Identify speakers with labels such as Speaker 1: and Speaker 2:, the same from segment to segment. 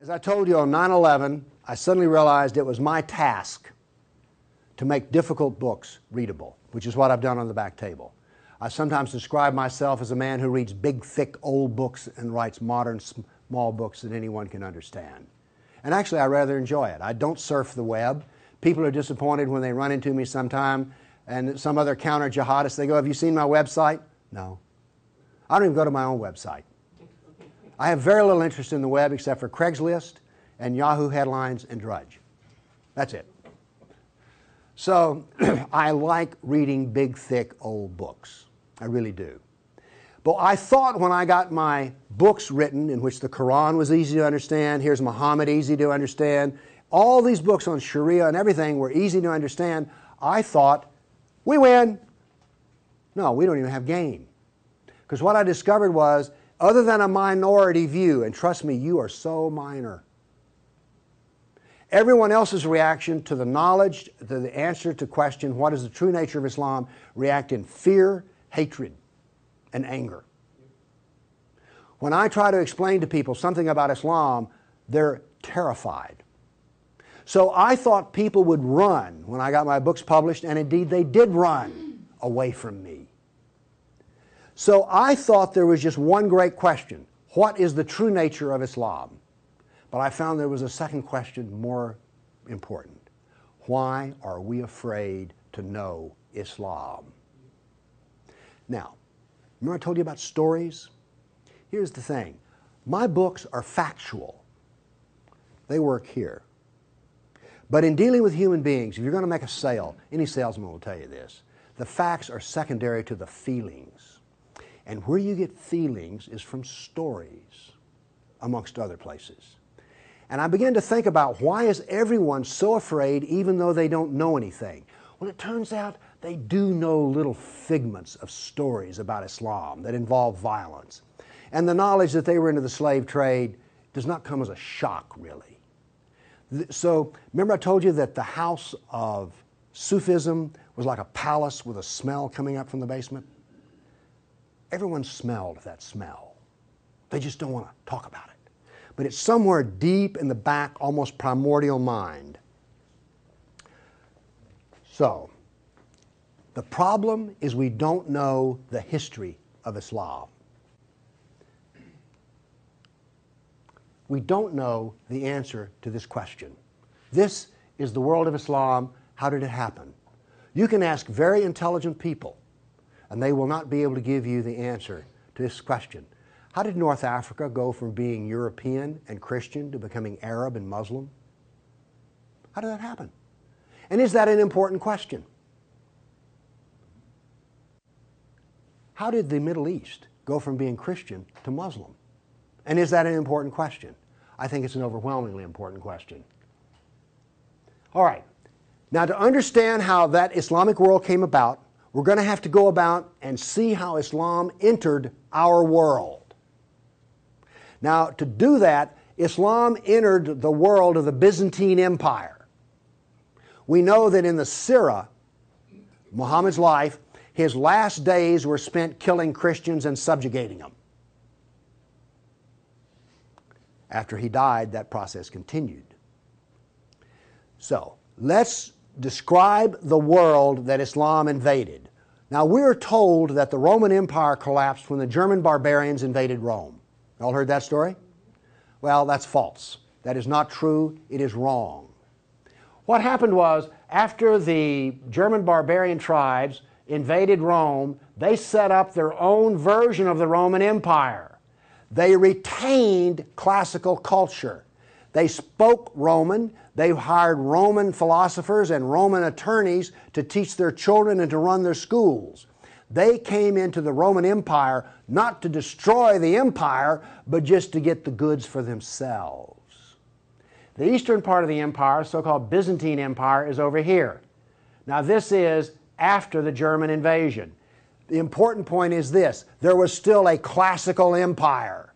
Speaker 1: As I told you on 9/11, I suddenly realized it was my task to make difficult books readable, which is what I've done on the back table. I sometimes describe myself as a man who reads big, thick, old books and writes modern, small books that anyone can understand. And actually, I rather enjoy it. I don't surf the web. People are disappointed when they run into me sometime and some other counter-jihadist, they go, "Have you seen my website?" No. I don't even go to my own website. I have very little interest in the web except for Craigslist and Yahoo headlines and Drudge. That's it. So I like reading big, thick, old books. I really do. But I thought when I got my books written, in which the Quran was easy to understand, here's Muhammad, easy to understand, all these books on Sharia and everything were easy to understand, I thought, we win. No, we don't even have game. Because what I discovered was, other than a minority view, and trust me, you are so minor, everyone else's reaction to the knowledge, to the answer to question, what is the true nature of Islam, react in fear, hatred, and anger. When I try to explain to people something about Islam, they're terrified. So I thought people would run when I got my books published, and indeed they did run away from me. So I thought there was just one great question. What is the true nature of Islam? But I found there was a second question more important. Why are we afraid to know Islam? Now, remember I told you about stories? Here's the thing. My books are factual. They work here. But in dealing with human beings, if you're going to make a sale, any salesman will tell you this, the facts are secondary to the feelings. And where you get feelings is from stories, amongst other places. And I began to think about, why is everyone so afraid even though they don't know anything? Well, it turns out they do know little figments of stories about Islam that involve violence. And the knowledge that they were into the slave trade does not come as a shock, really. So, remember I told you that the house of Sufism was like a palace with a smell coming up from the basement? Everyone smelled that smell. They just don't want to talk about it. But it's somewhere deep in the back, almost primordial mind. So, the problem is we don't know the history of Islam. We don't know the answer to this question. This is the world of Islam. How did it happen? You can ask very intelligent people, and they will not be able to give you the answer to this question. How did North Africa go from being European and Christian to becoming Arab and Muslim? How did that happen? And is that an important question? How did the Middle East go from being Christian to Muslim? And is that an important question? I think it's an overwhelmingly important question. All right. Now, to understand how that Islamic world came about, we're going to have to go about and see how Islam entered our world. Now, to do that, Islam entered the world of the Byzantine Empire. We know that in the Sirah, Muhammad's life, his last days were spent killing Christians and subjugating them. After he died, that process continued. So, let's describe the world that Islam invaded. Now, we're told that the Roman Empire collapsed when the German barbarians invaded Rome. You all heard that story? Well, that's false. That is not true. It is wrong. What happened was, after the German barbarian tribes invaded Rome, they set up their own version of the Roman Empire. They retained classical culture. They spoke Roman. They hired Roman philosophers and Roman attorneys to teach their children and to run their schools. They came into the Roman Empire not to destroy the empire, but just to get the goods for themselves. The eastern part of the empire, so-called Byzantine Empire, is over here. Now, this is after the German invasion. The important point is this: there was still a classical empire.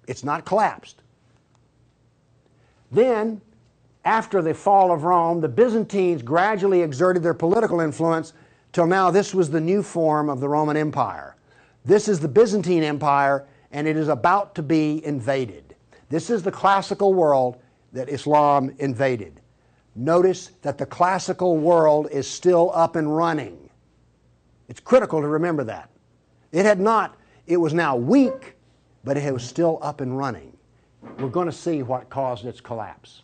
Speaker 1: It's not collapsed. Then, after the fall of Rome, the Byzantines gradually exerted their political influence till now this was the new form of the Roman Empire. This is the Byzantine Empire, and it is about to be invaded. This is the classical world that Islam invaded. Notice that the classical world is still up and running. It's critical to remember that. It was now weak, but it was still up and running. We're going to see what caused its collapse.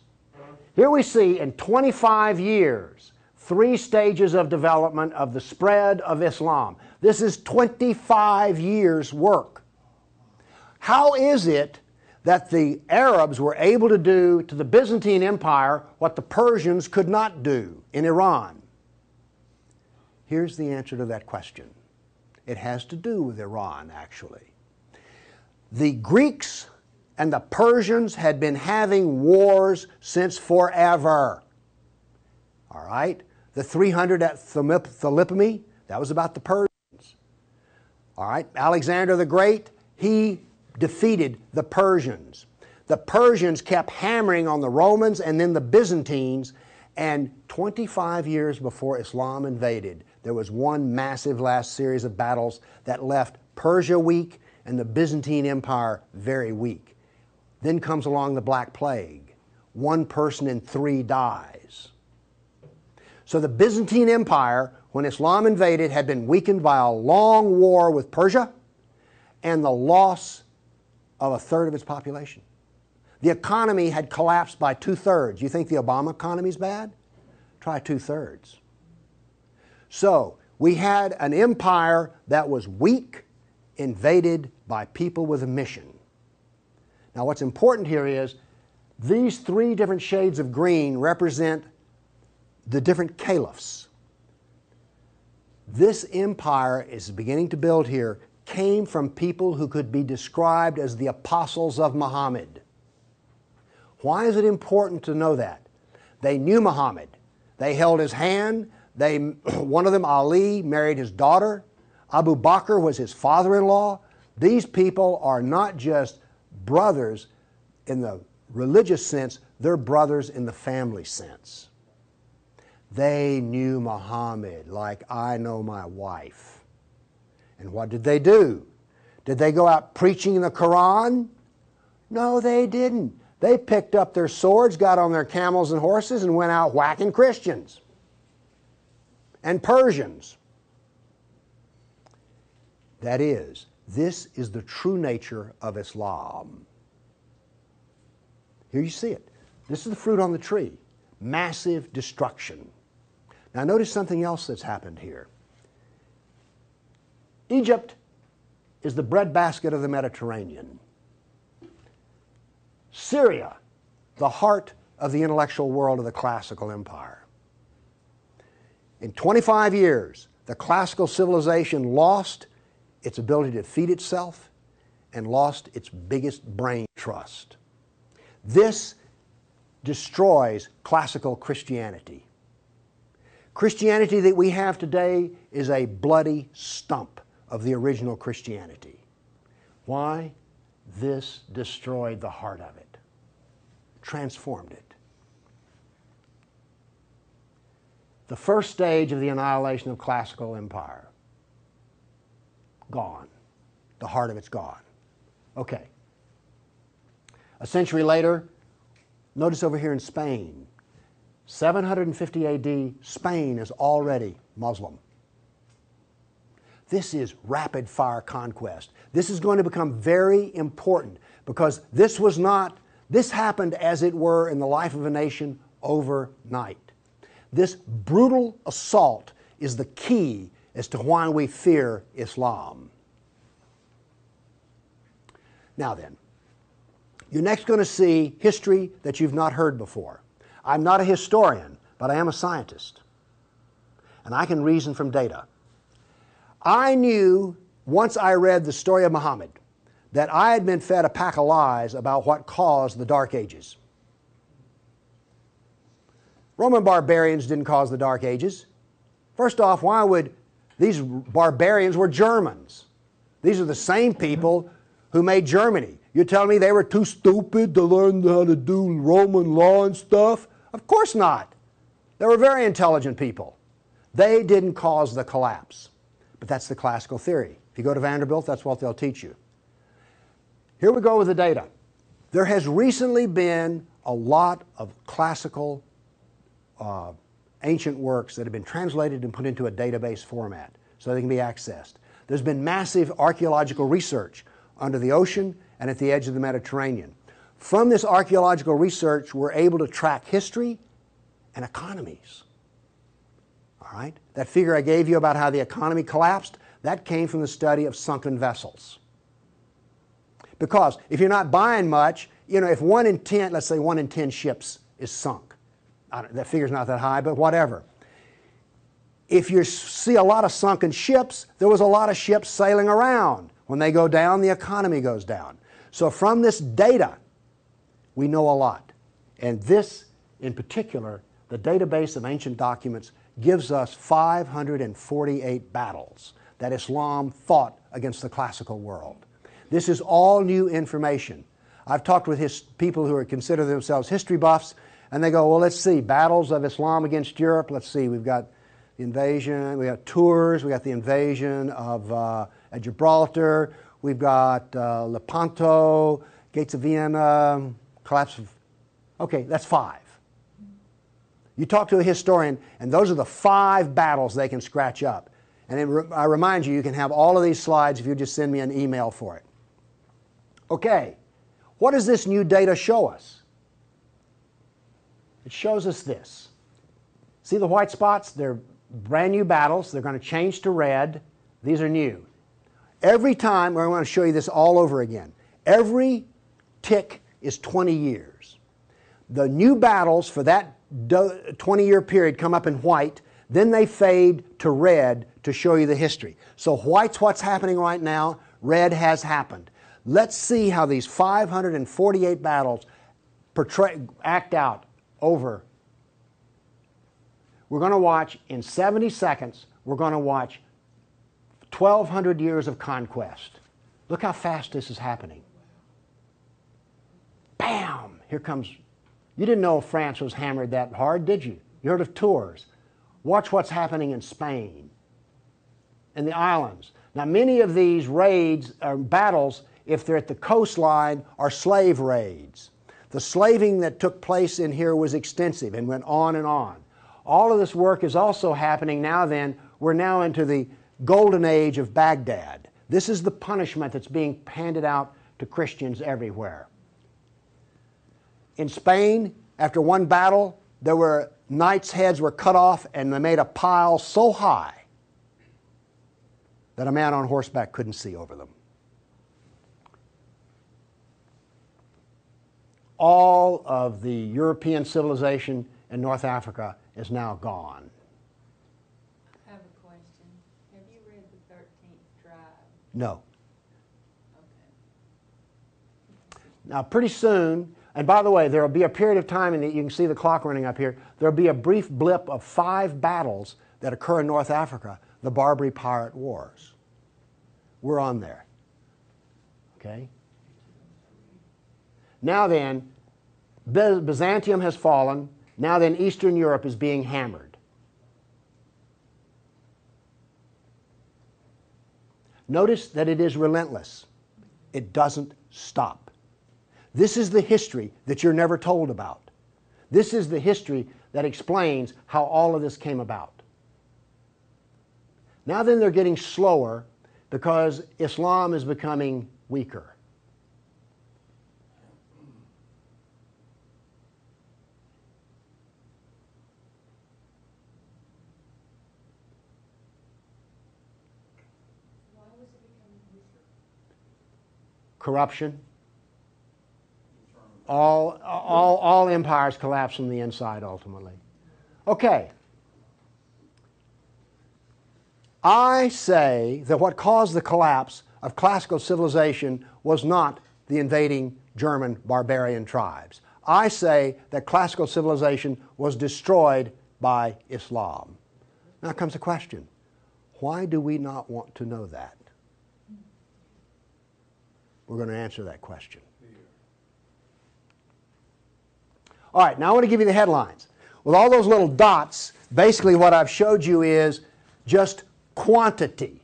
Speaker 1: Here we see in 25 years, 3 stages of development of the spread of Islam. This is 25 years' work. How is it that the Arabs were able to do to the Byzantine Empire what the Persians could not do in Iran? Here's the answer to that question. It has to do with Iran, actually. The Greeks and the Persians had been having wars since forever. All right? The 300 at Thermopylae, that was about the Persians. All right? Alexander the Great, he defeated the Persians. The Persians kept hammering on the Romans and then the Byzantines, and 25 years before Islam invaded, there was one massive last series of battles that left Persia weak and the Byzantine Empire very weak. Then comes along the Black Plague. 1 person in 3 dies. So the Byzantine Empire, when Islam invaded, had been weakened by a long war with Persia and the loss of 1/3 of its population. The economy had collapsed by 2/3. You think the Obama economy is bad? Try 2/3. So we had an empire that was weak, invaded by people with a mission. Now what's important here is these 3 different shades of green represent the different caliphs. This empire is beginning to build here came from people who could be described as the apostles of Muhammad. Why is it important to know that? They knew Muhammad. They held his hand. One of them, Ali, married his daughter. Abu Bakr was his father-in-law. These people are not just brothers in the religious sense, they're brothers in the family sense. They knew Muhammad like I know my wife. And what did they do? Did they go out preaching the Quran? No, they didn't. They picked up their swords, got on their camels and horses, and went out whacking Christians and Persians. That is, this is the true nature of Islam. Here you see it. This is the fruit on the tree. Massive destruction. Now notice something else that's happened here. Egypt is the breadbasket of the Mediterranean. Syria, the heart of the intellectual world of the classical empire. In 25 years, the classical civilization lost its ability to feed itself and lost its biggest brain trust. This destroys classical Christianity. Christianity that we have today is a bloody stump of the original Christianity. Why? This destroyed the heart of it, transformed it. The first stage of the annihilation of classical empire, gone. The heart of it's gone. Okay. A century later, notice over here in Spain, 750 AD, Spain is already Muslim. This is rapid fire conquest. This is going to become very important because this happened as it were in the life of a nation overnight. This brutal assault is the key as to why we fear Islam. Now then, you're next going to see history that you've not heard before. I'm not a historian, but I am a scientist. And I can reason from data. I knew, once I read the story of Muhammad, that I had been fed a pack of lies about what caused the Dark Ages. Roman barbarians didn't cause the Dark Ages. First off, why would these barbarians were Germans? These are the same people who made Germany. You're telling me they were too stupid to learn how to do Roman law and stuff? Of course not. They were very intelligent people. They didn't cause the collapse. But that's the classical theory. If you go to Vanderbilt, that's what they'll teach you. Here we go with the data. There has recently been a lot of classical ancient works that have been translated and put into a database format so they can be accessed. There's been massive archaeological research under the ocean and at the edge of the Mediterranean. From this archaeological research, we're able to track history and economies. All right? That figure I gave you about how the economy collapsed, that came from the study of sunken vessels. Because if you're not buying much, you know, if 1 in 10, let's say 1 in 10 ships is sunk, that figure's not that high, but whatever. If you see a lot of sunken ships, there was a lot of ships sailing around. When they go down, the economy goes down. So from this data, we know a lot. And this, in particular, the database of ancient documents, gives us 548 battles that Islam fought against the classical world. This is all new information. I've talked with people who consider themselves history buffs, and they go, well, let's see, battles of Islam against Europe. Let's see, we've got the invasion, we got Tours, we got the invasion of at Gibraltar, we've got Lepanto, Gates of Vienna, collapse of... Okay, that's 5. You talk to a historian, and those are the 5 battles they can scratch up. And then I remind you, you can have all of these slides if you just send me an email for it. Okay, what does this new data show us? It shows us this. See the white spots? They're brand new battles. They're going to change to red. These are new. Every time, I want to show you this all over again. Every tick is 20 years. The new battles for that 20-year period come up in white, then they fade to red to show you the history. So white's what's happening right now, red has happened. Let's see how these 548 battles act out over. We're going to watch, in 70 seconds, we're going to watch 1,200 years of conquest. Look how fast this is happening. Bam! Here comes... You didn't know France was hammered that hard, did you? You heard of Tours. Watch what's happening in Spain and the islands. Now, many of these raids or battles, if they're at the coastline, are slave raids. The slaving that took place in here was extensive and went on and on. All of this work is also happening now then. We're now into the golden age of Baghdad. This is the punishment that's being handed out to Christians everywhere. In Spain, after one battle, there were knights' heads were cut off and they made a pile so high that a man on horseback couldn't see over them. All of the European civilization in North Africa is now gone.
Speaker 2: I have a question. Have you read the 13th Tribe?
Speaker 1: No.
Speaker 2: Okay.
Speaker 1: Now, pretty soon, and by the way, there will be a period of time, and you can see the clock running up here, there will be a brief blip of 5 battles that occur in North Africa, the Barbary Pirate Wars. We're on there. Okay? Now then, Byzantium has fallen. Now then, Eastern Europe is being hammered. Notice that it is relentless. It doesn't stop. This is the history that you're never told about. This is the history that explains how all of this came about. Now then, they're getting slower because Islam is becoming weaker. Corruption. All empires collapse from the inside ultimately. Okay. I say that what caused the collapse of classical civilization was not the invading German barbarian tribes. I say that classical civilization was destroyed by Islam. Now comes the question. Why do we not want to know that? We're going to answer that question. All right, now I want to give you the headlines. With all those little dots, basically what I've showed you is just quantity.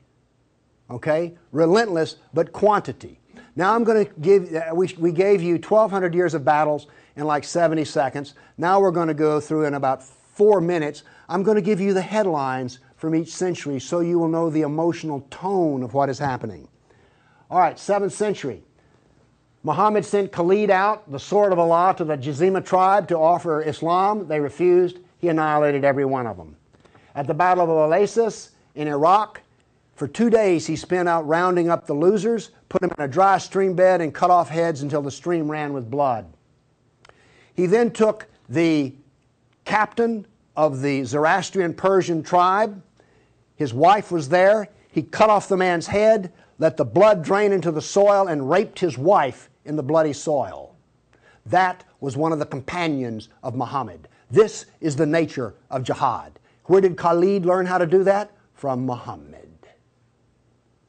Speaker 1: Okay? Relentless, but quantity. Now I'm going to give, we gave you 1,200 years of battles in like 70 seconds. Now we're going to go through in about 4 minutes. I'm going to give you the headlines from each century so you will know the emotional tone of what is happening. All right, 7th century. Muhammad sent Khalid out, the sword of Allah, to the Jazima tribe to offer Islam. They refused. He annihilated every one of them. At the Battle of Oasis in Iraq, for 2 days he spent out rounding up the losers, put them in a dry stream bed, and cut off heads until the stream ran with blood. He then took the captain of the Zoroastrian Persian tribe. His wife was there. He cut off the man's head, let the blood drain into the soil, and raped his wife in the bloody soil. That was one of the companions of Muhammad. This is the nature of jihad. Where did Khalid learn how to do that? From Muhammad.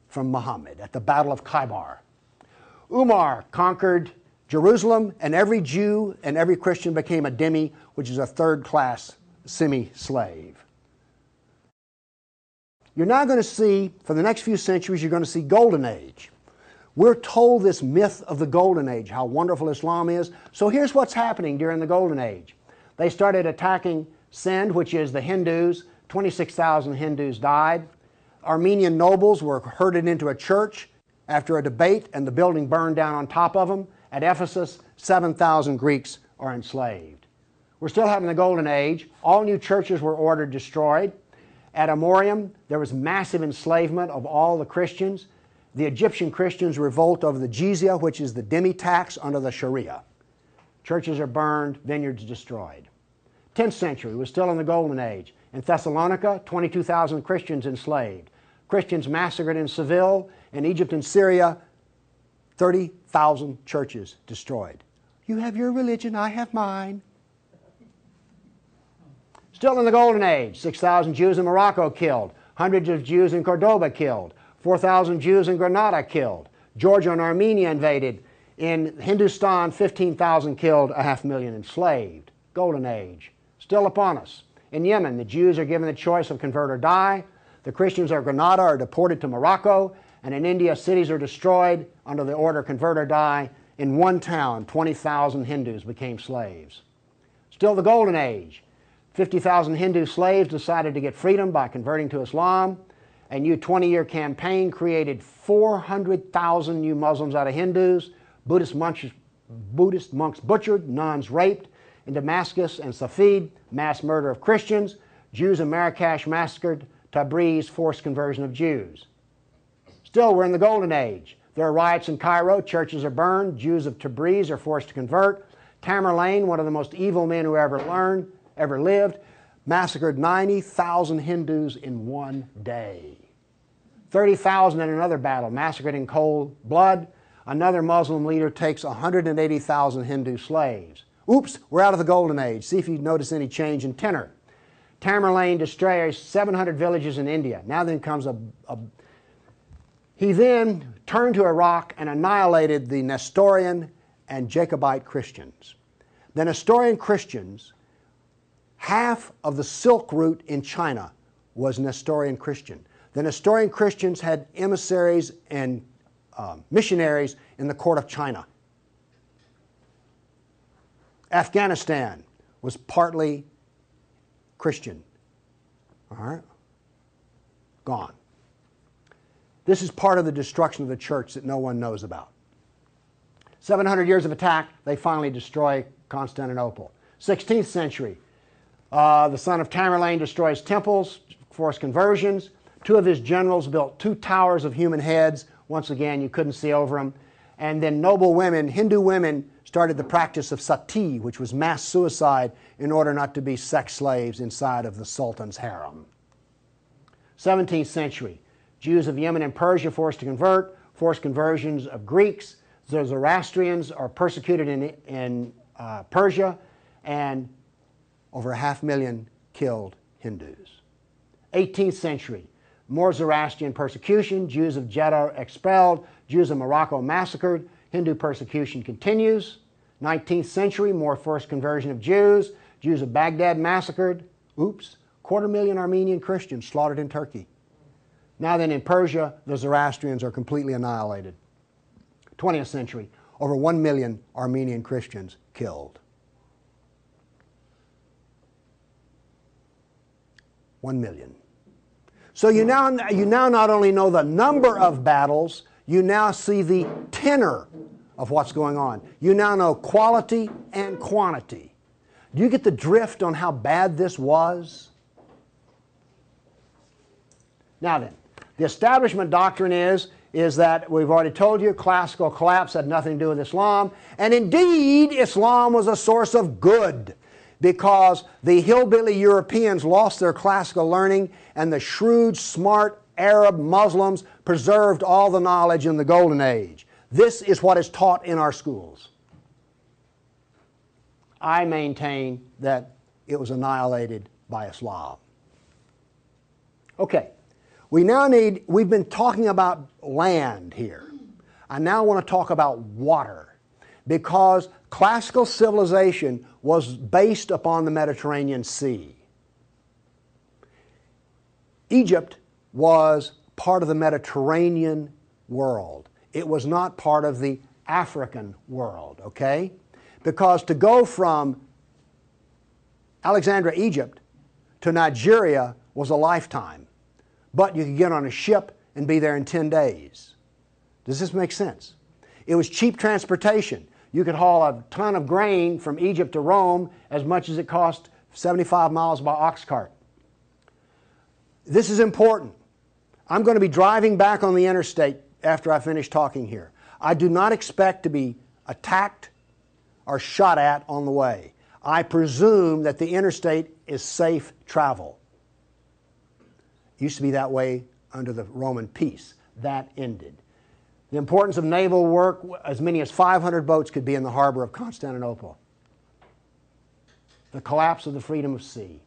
Speaker 1: From Muhammad at the Battle of Khaybar. Umar conquered Jerusalem, and every Jew and every Christian became a dhimmi, which is a third-class semi-slave. You're now going to see, for the next few centuries, you're going to see Golden Age. We're told this myth of the Golden Age, how wonderful Islam is. So here's what's happening during the Golden Age. They started attacking Sind, which is the Hindus. 26,000 Hindus died. Armenian nobles were herded into a church after a debate, and the building burned down on top of them. At Ephesus, 7,000 Greeks are enslaved. We're still having the Golden Age. All new churches were ordered destroyed. At Amorium, there was massive enslavement of all the Christians. The Egyptian Christians revolt over the jizya, which is the dhimmi tax under the Sharia. Churches are burned, vineyards destroyed. 10th century was still in the Golden Age. In Thessalonica, 22,000 Christians enslaved. Christians massacred in Seville. In Egypt and Syria, 30,000 churches destroyed. You have your religion, I have mine. Still in the Golden Age, 6,000 Jews in Morocco killed, hundreds of Jews in Cordoba killed, 4,000 Jews in Granada killed, Georgia and Armenia invaded. In Hindustan, 15,000 killed, 500,000 enslaved. Golden Age, still upon us. In Yemen, the Jews are given the choice of convert or die. The Christians of Granada are deported to Morocco. And in India, cities are destroyed under the order convert or die. In one town, 20,000 Hindus became slaves. Still the Golden Age. 50,000 Hindu slaves decided to get freedom by converting to Islam. A new 20-year campaign created 400,000 new Muslims out of Hindus. Buddhist monks butchered, nuns raped. In Damascus and Safed, mass murder of Christians. Jews in Marrakesh massacred. Tabriz, forced conversion of Jews. Still, we're in the Golden Age. There are riots in Cairo, churches are burned, Jews of Tabriz are forced to convert. Tamerlane, one of the most evil men who ever lived, massacred 90,000 Hindus in one day. 30,000 in another battle, massacred in cold blood. Another Muslim leader takes 180,000 Hindu slaves. Oops, we're out of the Golden Age. See if you notice any change in tenor. Tamerlane destroys 700 villages in India. Now then comes He then turned to Iraq and annihilated the Nestorian and Jacobite Christians. The Nestorian Christians, half of the Silk Route in China was Nestorian Christian. The Nestorian Christians had emissaries and missionaries in the court of China. Afghanistan was partly Christian. All right? Gone. This is part of the destruction of the church that no one knows about. 700 years of attack, they finally destroy Constantinople. 16th century, the son of Tamerlane destroys temples, forced conversions. Two of his generals built 2 towers of human heads. Once again, you couldn't see over them. And then noble women, Hindu women, started the practice of sati, which was mass suicide in order not to be sex slaves inside of the Sultan's harem. 17th century, Jews of Yemen and Persia forced to convert, forced conversions of Greeks. The Zoroastrians are persecuted in Persia, and over 500,000 killed Hindus. 18th century, more Zoroastrian persecution, Jews of Jeddah expelled, Jews of Morocco massacred, Hindu persecution continues. 19th century, more forced conversion of Jews, Jews of Baghdad massacred. Oops, 250,000 Armenian Christians slaughtered in Turkey. Now then, in Persia, the Zoroastrians are completely annihilated. 20th century, over 1 million Armenian Christians killed. 1 million. So you now not only know the number of battles, you now see the tenor of what's going on. You now know quality and quantity. Do you get the drift on how bad this was? Now then, the establishment doctrine is that we've already told you classical collapse had nothing to do with Islam, and indeed Islam was a source of good, because the hillbilly Europeans lost their classical learning and the shrewd, smart Arab Muslims preserved all the knowledge in the Golden Age. This is what is taught in our schools. I maintain that it was annihilated by Islam. Okay, we've been talking about land here. I now want to talk about water, because classical civilization was based upon the Mediterranean Sea. Egypt was part of the Mediterranean world. It was not part of the African world, okay? Because to go from Alexandria, Egypt to Nigeria was a lifetime. But you could get on a ship and be there in 10 days. Does this make sense? It was cheap transportation. You could haul a ton of grain from Egypt to Rome as much as it cost 75 miles by ox cart. This is important. I'm going to be driving back on the interstate after I finish talking here. I do not expect to be attacked or shot at on the way. I presume that the interstate is safe travel. It used to be that way under the Roman peace. That ended. The importance of naval work, as many as 500 boats could be in the harbor of Constantinople. The collapse of the freedom of sea.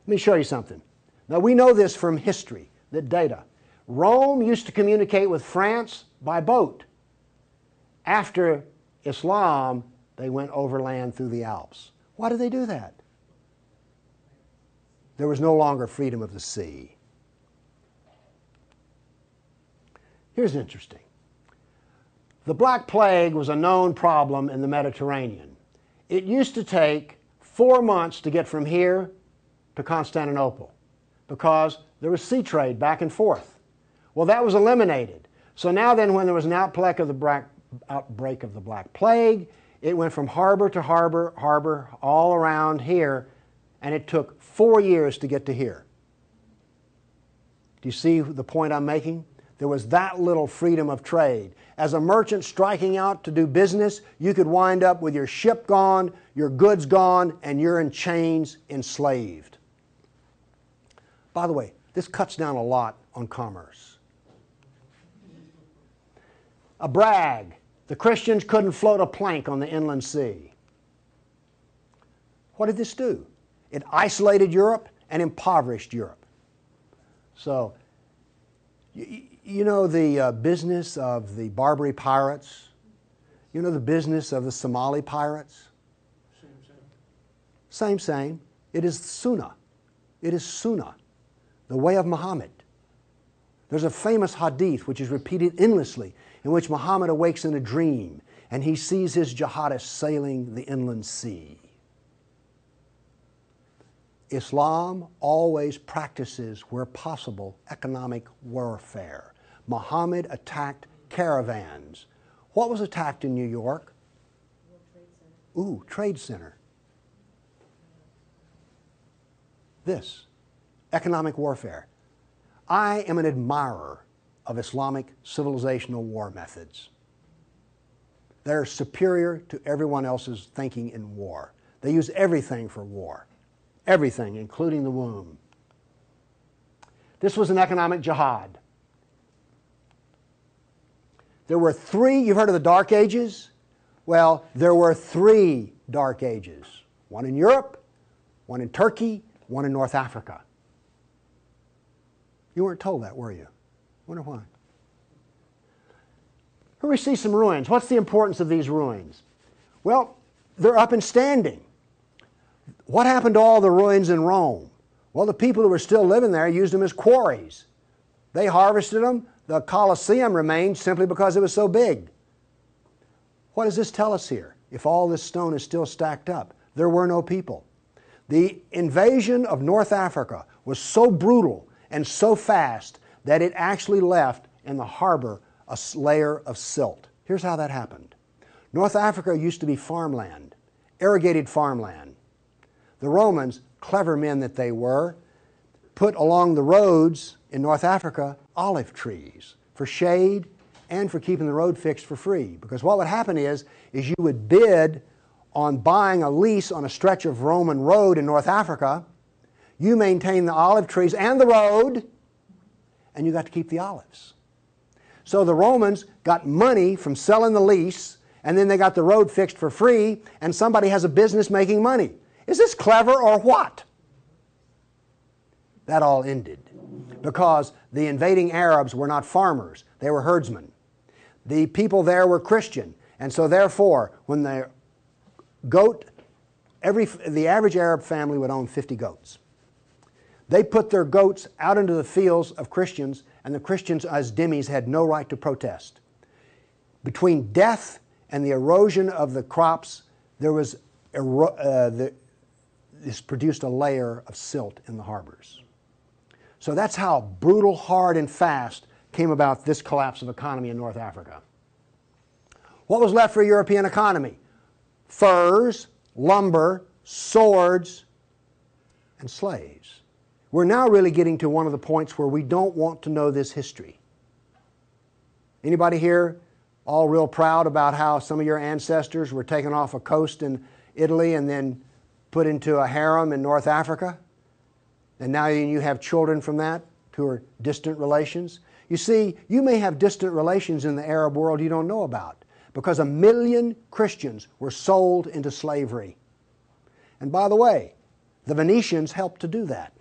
Speaker 1: Let me show you something. Now we know this from history, the data. Rome used to communicate with France by boat. After Islam, they went overland through the Alps. Why did they do that? There was no longer freedom of the sea. Here's interesting. The Black Plague was a known problem in the Mediterranean. It used to take 4 months to get from here to Constantinople because there was sea trade back and forth. Well, that was eliminated. So now then, when there was an outbreak of the Black Plague, it went from harbor to harbor, all around here, and it took 4 years to get to here. Do you see the point I'm making? There was that little freedom of trade. As a merchant striking out to do business, you could wind up with your ship gone, your goods gone, and you're in chains, enslaved. By the way, this cuts down a lot on commerce. A brag. The Christians couldn't float a plank on the inland sea. What did this do? It isolated Europe and impoverished Europe. So, you know the business of the Barbary pirates? You know the business of the Somali pirates? Same. It is Sunnah. It is Sunnah, the way of Muhammad. There's a famous hadith which is repeated endlessly, in which Muhammad awakes in a dream and he sees his jihadists sailing the inland sea. Islam always practices, where possible, economic warfare. Muhammad attacked caravans. What was attacked in New York? Ooh, Trade Center. This, economic warfare. I am an admirer of Islamic civilizational war methods. They're superior to everyone else's thinking in war. They use everything for war. Everything, including the womb. This was an economic jihad. There were 3, you've heard of the Dark Ages? Well, there were 3 Dark Ages. One in Europe, one in Turkey, one in North Africa. You weren't told that, were you? Wonder why. Here we see some ruins. What's the importance of these ruins? Well, they're up and standing. What happened to all the ruins in Rome? Well, the people who were still living there used them as quarries. They harvested them. The Colosseum remained simply because it was so big. What does this tell us here? If all this stone is still stacked up, there were no people. The invasion of North Africa was so brutal and so fast that it actually left in the harbor a layer of silt. Here's how that happened. North Africa used to be farmland, irrigated farmland. The Romans, clever men that they were, put along the roads in North Africa olive trees for shade and for keeping the road fixed for free. Because what would happen is you would bid on buying a lease on a stretch of Roman road in North Africa. You maintain the olive trees and the road, and you got to keep the olives. So the Romans got money from selling the lease, and then they got the road fixed for free, and somebody has a business making money. Is this clever or what? That all ended because the invading Arabs were not farmers, they were herdsmen. The people there were Christian, and so therefore, when the average Arab family would own 50 goats. They put their goats out into the fields of Christians, and the Christians as dhimmis had no right to protest. Between death and the erosion of the crops, this produced a layer of silt in the harbors. So that's how brutal, hard, and fast came about this collapse of economy in North Africa. What was left for a European economy? Furs, lumber, swords, and slaves. We're now really getting to one of the points where we don't want to know this history. Anybody here all real proud about how some of your ancestors were taken off a coast in Italy and then put into a harem in North Africa? And now you have children from that who are distant relations? You see, you may have distant relations in the Arab world you don't know about because 1 million Christians were sold into slavery. And by the way, the Venetians helped to do that.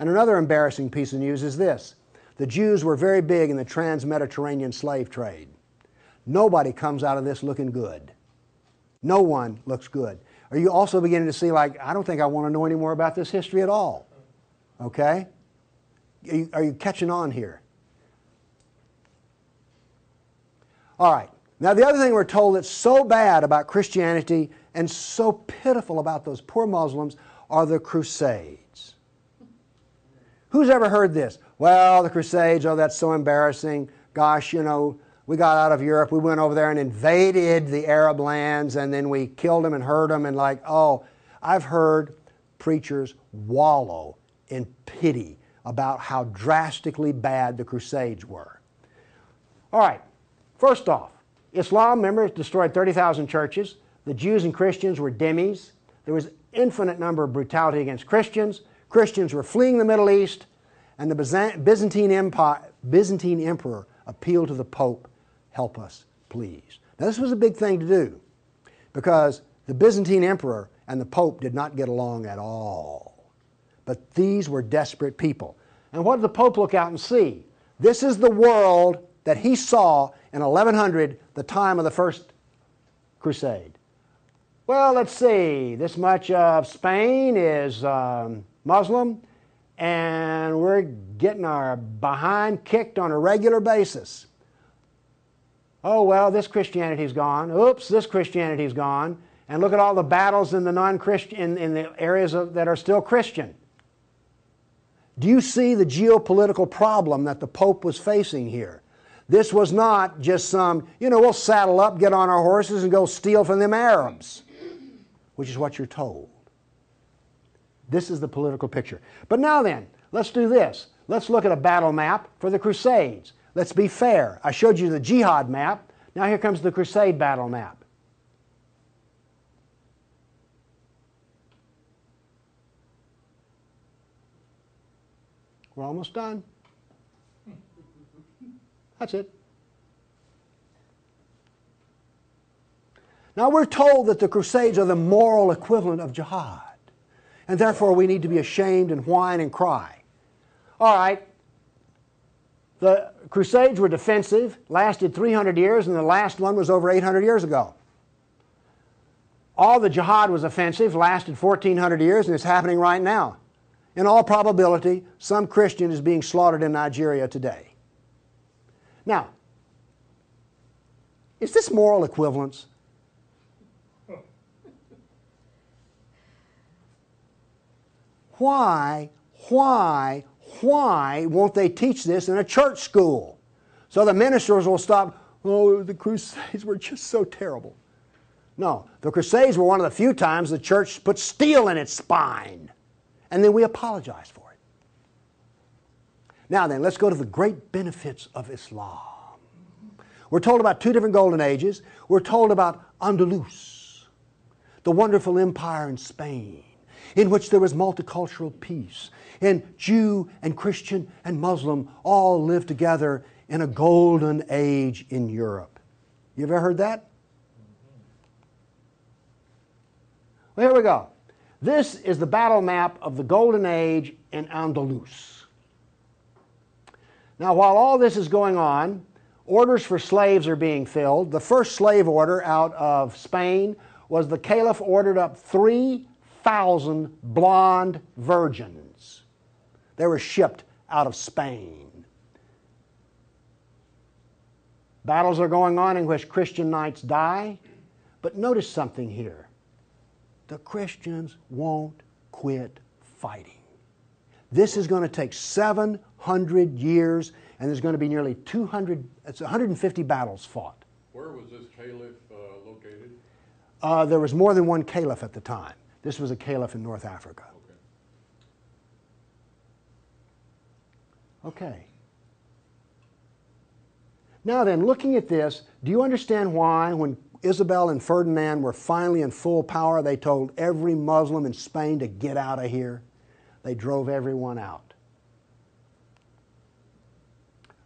Speaker 1: And another embarrassing piece of news is this. The Jews were very big in the trans-Mediterranean slave trade. Nobody comes out of this looking good. No one looks good. Are you also beginning to see, like, I don't think I want to know any more about this history at all? Okay? Are you catching on here? All right. Now, the other thing we're told that's so bad about Christianity and so pitiful about those poor Muslims are the Crusades. Who's ever heard this? Well, the Crusades, oh, that's so embarrassing. Gosh, you know, we got out of Europe, we went over there and invaded the Arab lands, and then we killed them and hurt them, and like, oh, I've heard preachers wallow in pity about how drastically bad the Crusades were. All right, first off, Islam, remember, destroyed 30,000 churches. The Jews and Christians were dhimmis. There was infinite number of brutality against Christians. Christians were fleeing the Middle East, and the Byzantine emperor appealed to the Pope, help us, please. Now this was a big thing to do because the Byzantine emperor and the Pope did not get along at all. But these were desperate people. And what did the Pope look out and see? This is the world that he saw in 1100, the time of the First Crusade. Well, let's see, this much of Spain is Muslim, and we're getting our behind kicked on a regular basis. Oh, well, this Christianity's gone. Oops, this Christianity's gone. And look at all the battles in the non-Christian, in the areas that are still Christian. Do you see the geopolitical problem that the Pope was facing here? This was not just some, you know, we'll saddle up, get on our horses, and go steal from them Arabs, which is what you're told. This is the political picture. But now then, let's do this. Let's look at a battle map for the Crusades. Let's be fair. I showed you the jihad map. Now here comes the Crusade battle map. We're almost done. That's it. Now we're told that the Crusades are the moral equivalent of jihad. And therefore we need to be ashamed and whine and cry. All right. The Crusades were defensive, lasted 300 years, and the last one was over 800 years ago. All the jihad was offensive, lasted 1,400 years, and it's happening right now. In all probability, some Christian is being slaughtered in Nigeria today. Now, Is this moral equivalence? Why won't they teach this in a church school? So the ministers will stop, oh, the Crusades were just so terrible. No, the Crusades were one of the few times the church put steel in its spine. And then we apologize for it. Now then, let's go to the great benefits of Islam. We're told about two different golden ages. We're told about Andalus, the wonderful empire in Spain, in which there was multicultural peace, and Jew and Christian and Muslim all lived together in a golden age in Europe. You ever heard that? Well, here we go. This is the battle map of the golden age in Andalus. Now, while all this is going on, orders for slaves are being filled. The first slave order out of Spain was the caliph ordered up 3,000 blonde virgins. They were shipped out of Spain. Battles are going on in which Christian knights die. But notice something here. The Christians won't quit fighting. This is going to take 700 years, and there's going to be nearly 150 battles fought.
Speaker 3: Where was this caliph located?
Speaker 1: There was more than one caliph at the time. This was a caliph in North Africa. Okay. Now then, looking at this, do you understand why when Isabel and Ferdinand were finally in full power, they told every Muslim in Spain to get out of here? They drove everyone out.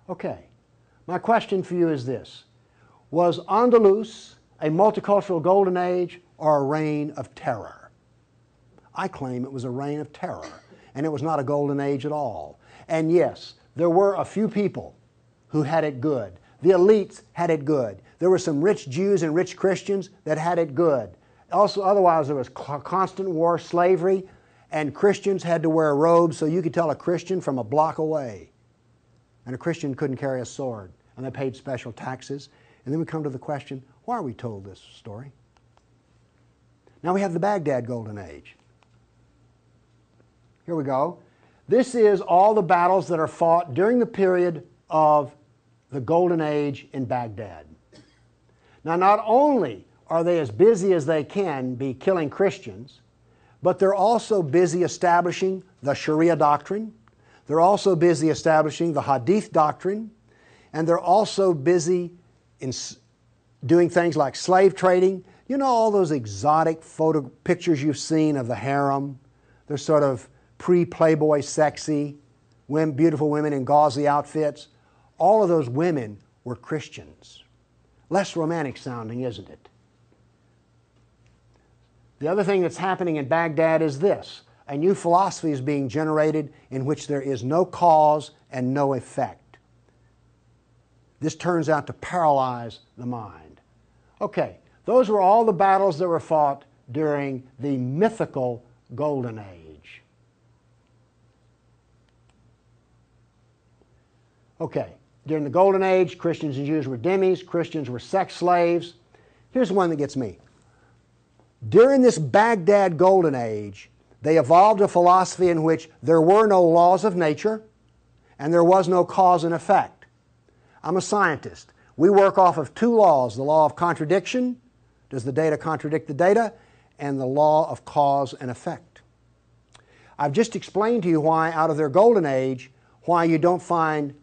Speaker 1: Okay, my question for you is this. Was Andalus a multicultural golden age or a reign of terror? I claim it was a reign of terror, and it was not a golden age at all. And yes, there were a few people who had it good. The elites had it good. There were some rich Jews and rich Christians that had it good. Also, otherwise, there was constant war, slavery, and Christians had to wear robes so you could tell a Christian from a block away. And a Christian couldn't carry a sword, and they paid special taxes. And then we come to the question, why are we told this story? Now we have the Baghdad Golden Age. Here we go. This is all the battles that are fought during the period of the Golden Age in Baghdad. Now, not only are they as busy as they can be killing Christians, but they're also busy establishing the Sharia doctrine. They're also busy establishing the Hadith doctrine. And they're also busy in doing things like slave trading. You know all those exotic pictures you've seen of the harem? They're sort of pre-Playboy sexy, beautiful women in gauzy outfits. All of those women were Christians. Less romantic sounding, isn't it? The other thing that's happening in Baghdad is this. A new philosophy is being generated in which there is no cause and no effect. This turns out to paralyze the mind. Okay, those were all the battles that were fought during the mythical Golden Age. Okay, during the Golden Age, Christians and Jews were dhimmis, Christians were sex slaves. Here's one that gets me. During this Baghdad Golden Age, they evolved a philosophy in which there were no laws of nature and there was no cause and effect. I'm a scientist. We work off of two laws, the law of contradiction, does the data contradict the data, and the law of cause and effect. I've just explained to you why, out of their Golden Age, why you don't find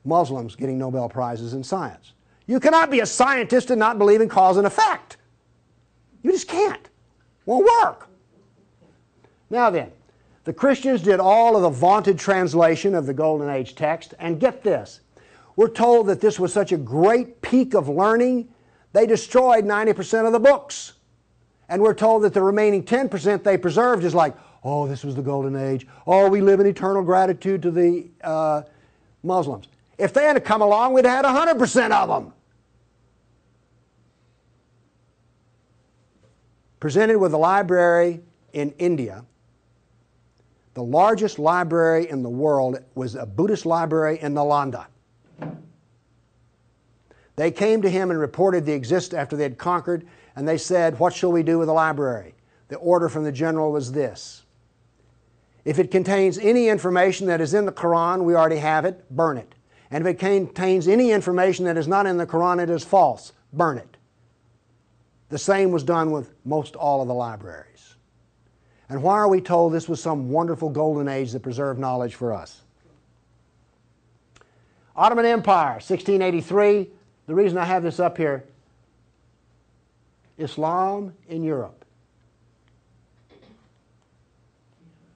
Speaker 1: Muslims getting Nobel Prizes in science. You cannot be a scientist and not believe in cause and effect. You just can't. Won't work. Now then, the Christians did all of the vaunted translation of the Golden Age text, and get this. We're told that this was such a great peak of learning, they destroyed 90% of the books. And we're told that the remaining 10% they preserved is like, oh, this was the Golden Age. Oh, we live in eternal gratitude to the Muslims. If they had come along, we'd have had 100% of them. Presented with a library in India, the largest library in the world was a Buddhist library in Nalanda. They came to him and reported the existence after they had conquered, and they said, "What shall we do with the library?" The order from the general was this: if it contains any information that is in the Quran, we already have it, burn it. And if it contains any information that is not in the Quran, it is false, burn it. The same was done with most all of the libraries. And why are we told this was some wonderful golden age that preserved knowledge for us? Ottoman Empire, 1683. The reason I have this up here, Islam in Europe.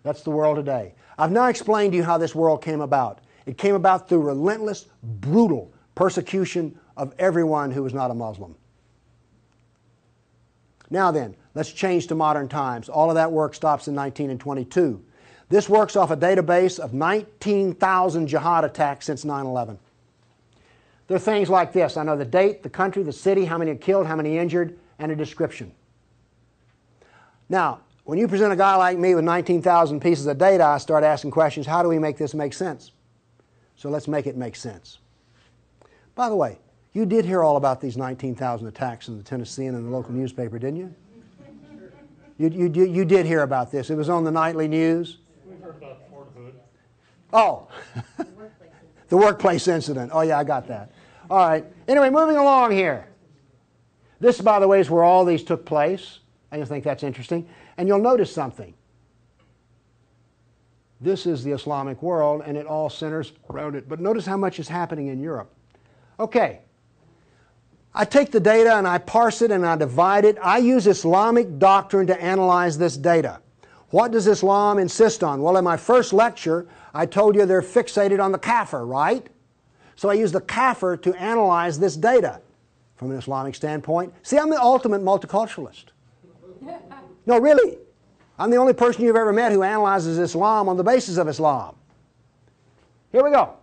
Speaker 1: That's the world today. I've now explained to you how this world came about. It came about through relentless, brutal persecution of everyone who was not a Muslim. Now then, let's change to modern times. All of that work stops in 1922. This works off a database of 19,000 jihad attacks since 9/11. There are things like this. I know the date, the country, the city, how many are killed, how many injured, and a description. Now, when you present a guy like me with 19,000 pieces of data, I start asking questions. How do we make this make sense? So let's make it make sense. By the way, you did hear all about these 19,000 attacks in the Tennessean and the local newspaper, didn't you? You did hear about this. It was on the nightly news.
Speaker 4: We've heard about Fort Hood.
Speaker 1: Oh, the workplace incident. Oh yeah, I got that. All right. Anyway, moving along here. This, by the way, is where all these took place. I just think that's interesting. And you'll notice something. This is the Islamic world, and it all centers around it. But notice how much is happening in Europe. Okay. I take the data and I parse it and I divide it. I use Islamic doctrine to analyze this data. What does Islam insist on? Well, in my first lecture, I told you they're fixated on the kafir, right? So I use the kafir to analyze this data from an Islamic standpoint. See, I'm the ultimate multiculturalist. No, really. I'm the only person you've ever met who analyzes Islam on the basis of Islam. Here we go.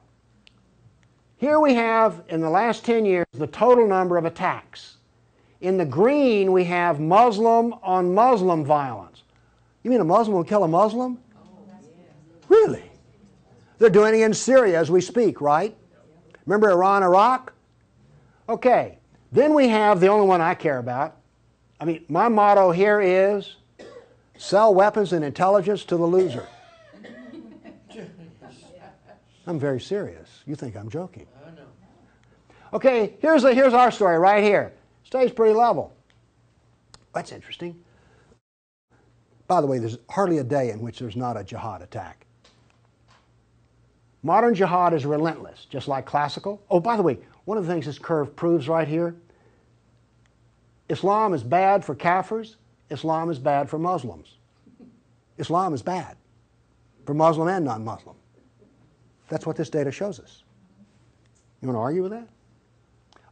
Speaker 1: Here we have, in the last 10 years, the total number of attacks. In the green, we have Muslim on Muslim violence. You mean a Muslim will kill a Muslim? Really? They're doing it in Syria as we speak, right? Remember Iran, Iraq? Okay. Then we have the only one I care about. I mean, my motto here is sell weapons and intelligence to the loser. I'm very serious. You think I'm joking.
Speaker 4: I know.
Speaker 1: Okay, here's our story right here. Stays pretty level. That's interesting. By the way, there's hardly a day in which there's not a jihad attack. Modern jihad is relentless, just like classical. Oh, by the way, one of the things this curve proves right here, Islam is bad for Kafirs, Islam is bad for Muslims. Islam is bad for Muslim and non-Muslim. That's what this data shows us. You want to argue with that?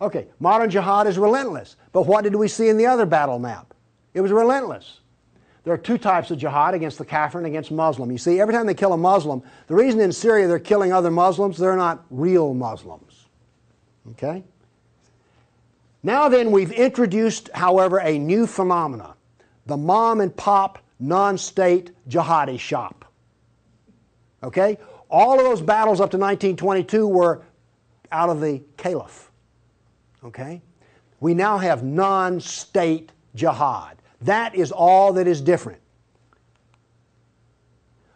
Speaker 1: Okay, modern jihad is relentless. But what did we see in the other battle map? It was relentless. There are two types of jihad, against the kafir and against Muslim. You see, every time they kill a Muslim, the reason in Syria they're killing other Muslims, they're not real Muslims. Okay? Now then, we've introduced, however, a new phenomena. The mom and pop non-state jihadi shop. Okay? All of those battles up to 1922 were out of the caliph. Okay? We now have non-state jihad. That is all that is different.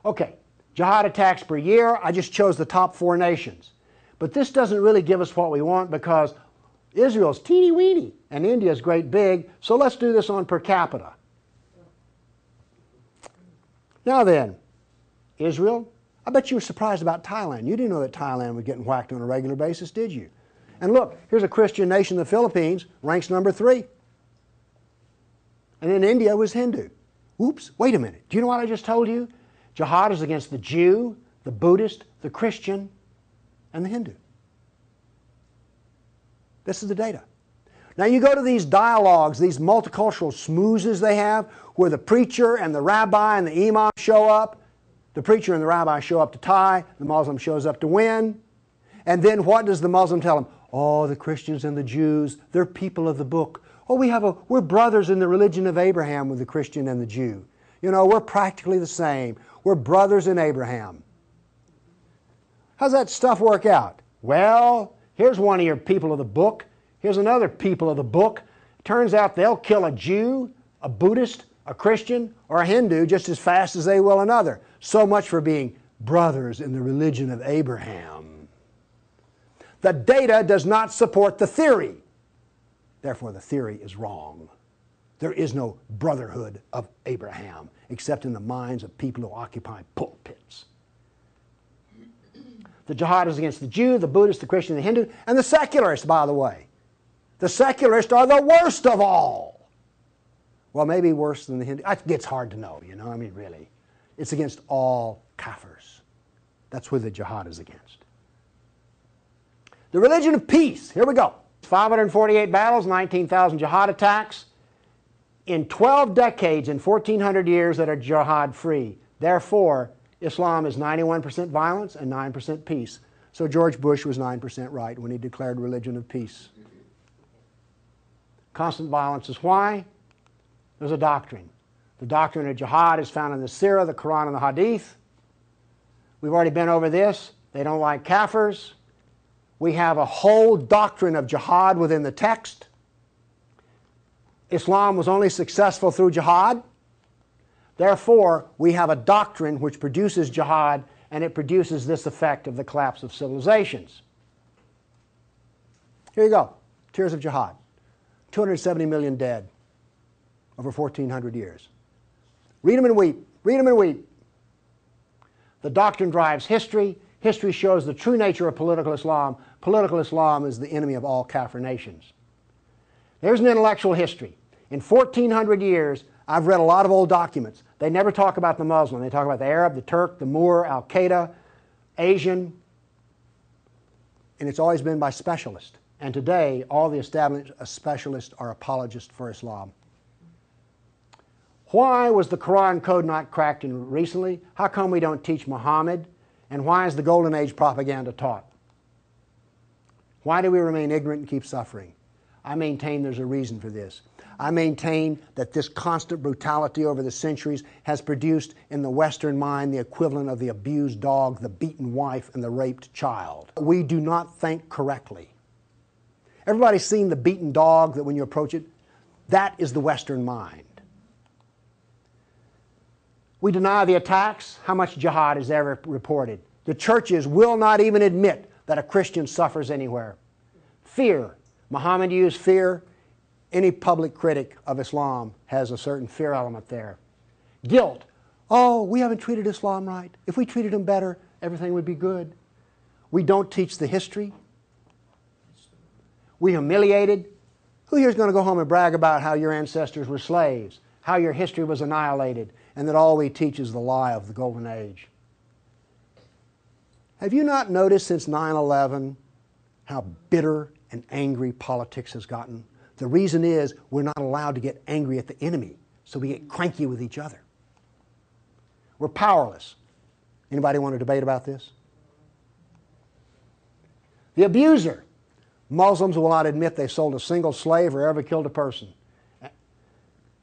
Speaker 1: Okay, jihad attacks per year. I just chose the top 4 nations. But this doesn't really give us what we want because Israel's teeny weeny and India's great big, so let's do this on per capita. Now then, Israel, I bet you were surprised about Thailand. You didn't know that Thailand was getting whacked on a regular basis, did you? And look, here's a Christian nation, the Philippines, ranks number 3. And then India was Hindu. Oops, wait a minute. Do you know what I just told you? Jihad is against the Jew, the Buddhist, the Christian, and the Hindu. This is the data. Now you go to these dialogues, these multicultural smoozes they have, where the preacher and the rabbi and the imam show up. The preacher and the rabbi show up to tie, the Muslim shows up to win. And then what does the Muslim tell them? Oh, the Christians and the Jews, they're people of the book. Oh, we're brothers in the religion of Abraham with the Christian and the Jew. You know, we're practically the same. We're brothers in Abraham. How's that stuff work out? Well, here's one of your people of the book. Here's another people of the book. Turns out they'll kill a Jew, a Buddhist, a Christian, or a Hindu just as fast as they will another. So much for being brothers in the religion of Abraham. The data does not support the theory. Therefore, the theory is wrong. There is no brotherhood of Abraham except in the minds of people who occupy pulpits. The jihad is against the Jew, the Buddhist, the Christian, the Hindu, and the secularists, by the way. The secularists are the worst of all. Well, maybe worse than the Hindu. It gets hard to know, you know, I mean, really. It's against all kafirs. That's who the jihad is against. The religion of peace. Here we go. 548 battles, 19,000 jihad attacks. In 12 decades, in 1,400 years that are jihad-free. Therefore, Islam is 91% violence and 9% peace. So George Bush was 9% right when he declared religion of peace. Constant violence is why? There's a doctrine. The doctrine of jihad is found in the Sirah, the Quran, and the Hadith. We've already been over this. They don't like kafirs. We have a whole doctrine of jihad within the text. Islam was only successful through jihad. Therefore, we have a doctrine which produces jihad, and it produces this effect of the collapse of civilizations. Here you go. Tears of jihad. 270 million dead over 1,400 years. Read them and weep. Read them and weep. The doctrine drives history. History shows the true nature of political Islam. Political Islam is the enemy of all Kafir nations. There's an intellectual history. In 1,400 years, I've read a lot of old documents. They never talk about the Muslim. They talk about the Arab, the Turk, the Moor, Al-Qaeda, Asian, and it's always been by specialists. And today, all the established specialists are apologists for Islam. Why was the Quran code not cracked recently? How come we don't teach Muhammad? And why is the Golden Age propaganda taught? Why do we remain ignorant and keep suffering? I maintain there's a reason for this. I maintain that this constant brutality over the centuries has produced in the Western mind the equivalent of the abused dog, the beaten wife, and the raped child. We do not think correctly. Everybody's seen the beaten dog that when you approach it, that is the Western mind. We deny the attacks. How much jihad is ever reported? The churches will not even admit that a Christian suffers anywhere. Fear. Muhammad used fear. Any public critic of Islam has a certain fear element there. Guilt. Oh, we haven't treated Islam right. If we treated him better, everything would be good. We don't teach the history. We humiliated. Who here is going to go home and brag about how your ancestors were slaves, how your history was annihilated, and that all we teach is the lie of the Golden Age? Have you not noticed since 9/11 how bitter and angry politics has gotten? The reason is we're not allowed to get angry at the enemy, so we get cranky with each other. We're powerless. Anybody want to debate about this? The abuser. Muslims will not admit they sold a single slave or ever killed a person.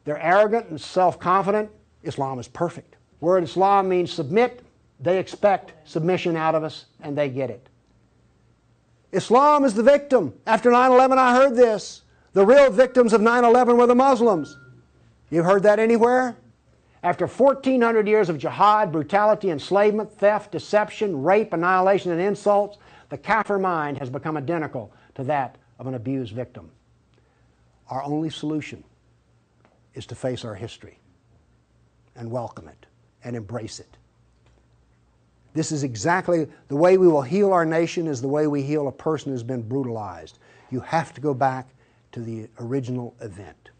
Speaker 1: They're arrogant and self-confident. Islam is perfect. Word Islam means submit. They expect submission out of us, and they get it. Islam is the victim. After 9/11, I heard this. The real victims of 9/11 were the Muslims. You've heard that anywhere? After 1,400 years of jihad, brutality, enslavement, theft, deception, rape, annihilation, and insults, the Kafir mind has become identical to that of an abused victim. Our only solution is to face our history and welcome it and embrace it. This is exactly the way we will heal our nation, is the way we heal a person who's been brutalized. You have to go back to the original event.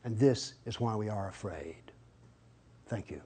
Speaker 1: And this is why we are afraid. Thank you.